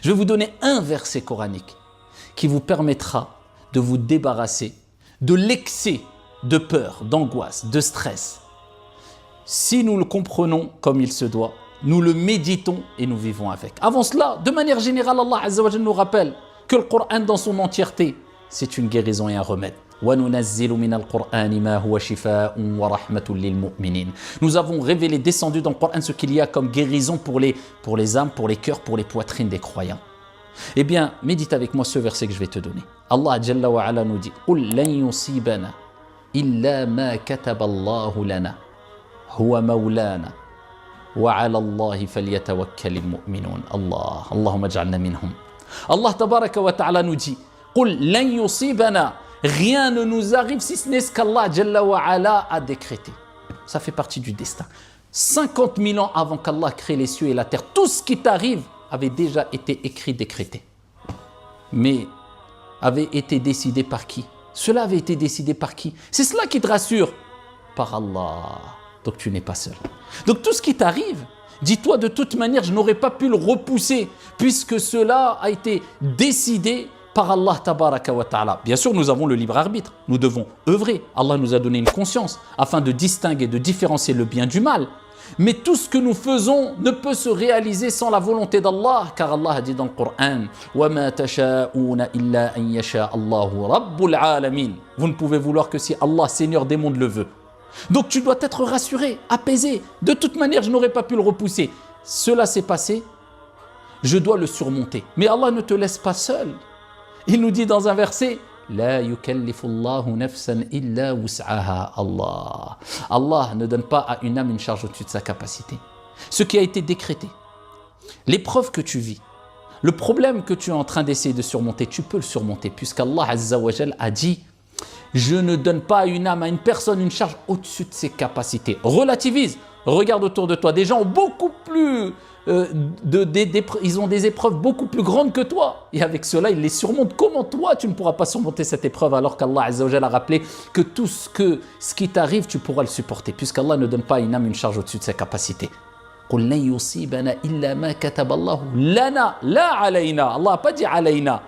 Je vais vous donner un verset coranique qui vous permettra de vous débarrasser de l'excès de peur, d'angoisse, de stress. Si nous le comprenons comme il se doit, nous le méditons et nous vivons avec. Avant cela, de manière générale, Allah Azza wa Jalla nous rappelle que le Coran dans son entièreté, c'est une guérison et un remède. Nous avons révélé, descendu dans le Coran ce qu'il y a comme guérison pour les âmes, pour les cœurs, pour les poitrines des croyants. Eh bien, médite avec moi ce verset que je vais te donner. Allah Jalla wa Ala nous dit قُلْ لَنْ يُصِيبَنَا إِلَّا مَا كَتَبَ اللَّهُ لَنَا هُوَ مَوْلَانَا وَعَلَى اللَّهِ فَلْيَتَوَكَّلِ الْمُؤْمِنُونَ Allah, Allahumma ij'alna minhum. Allah tabaraka wa ta'ala nous dit قُلْ لَنْ يُصِيبَنَا Rien ne nous arrive si ce n'est ce qu'Allah Jalla wa Ala a décrété. Ça fait partie du destin. 50 000 ans avant qu'Allah crée les cieux et la terre, tout ce qui t'arrive avait déjà été écrit, décrété. Mais avait été décidé par qui? Cela avait été décidé par qui? C'est cela qui te rassure. Par Allah. Donc tu n'es pas seul. Donc tout ce qui t'arrive, dis-toi de toute manière, je n'aurais pas pu le repousser puisque cela a été décidé par Allah tabaraka wa ta'ala. Bien sûr, nous avons le libre arbitre. Nous devons œuvrer. Allah nous a donné une conscience afin de distinguer, de différencier le bien du mal. Mais tout ce que nous faisons ne peut se réaliser sans la volonté d'Allah, car Allah a dit dans le Coran وَمَا تَشَاءُونَ إِلَّا أَن يَشَاءَ اللَّهُ رَبُّ الْعَالَمِينَ. Vous ne pouvez vouloir que si Allah, Seigneur des mondes, le veut. Donc tu dois être rassuré, apaisé. De toute manière, je n'aurais pas pu le repousser. Cela s'est passé, je dois le surmonter. Mais Allah ne te laisse pas seul. Il nous dit dans un verset La yukallifu Allahu nafsan illa wus'aha. Allah ne donne pas à une âme une charge au-dessus de sa capacité. Ce qui a été décrété, l'épreuve que tu vis, le problème que tu es en train d'essayer de surmonter, tu peux le surmonter puisqu'Allah Azza wa Jal a dit je ne donne pas à une âme, à une personne une charge au-dessus de ses capacités. Relativise. Regarde autour de toi, des gens ont beaucoup plus ils ont des épreuves beaucoup plus grandes que toi et avec cela ils les surmontent. Comment toi tu ne pourras pas surmonter cette épreuve alors qu'Allah Azza wa Jalla a rappelé que tout ce qui t'arrive tu pourras le supporter puisqu'Allah ne donne pas à une âme une charge au-dessus de ses capacités. قُلْ لَنْ يُصِيبَنَا إِلَّا مَا كَتَبَ اللَّهُ لَنَا لَا عَلَيْنَا. Allah n'a pas dit alayna.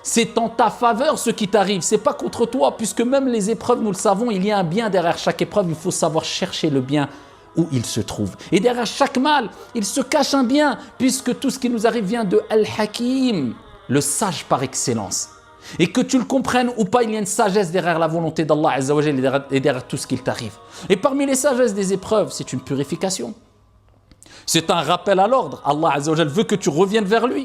C'est en ta faveur ce qui t'arrive, c'est pas contre toi puisque même les épreuves nous le savons, il y a un bien derrière chaque épreuve, il faut savoir chercher le bien où il se trouve. Et derrière chaque mal, il se cache un bien, puisque tout ce qui nous arrive vient de Al-Hakim, le sage par excellence. Et que tu le comprennes ou pas, il y a une sagesse derrière la volonté d'Allah Azza wa Jalla et derrière tout ce qu'il t'arrive. Et parmi les sagesses des épreuves, c'est une purification. C'est un rappel à l'ordre. Allah Azza wa Jalla veut que tu reviennes vers lui.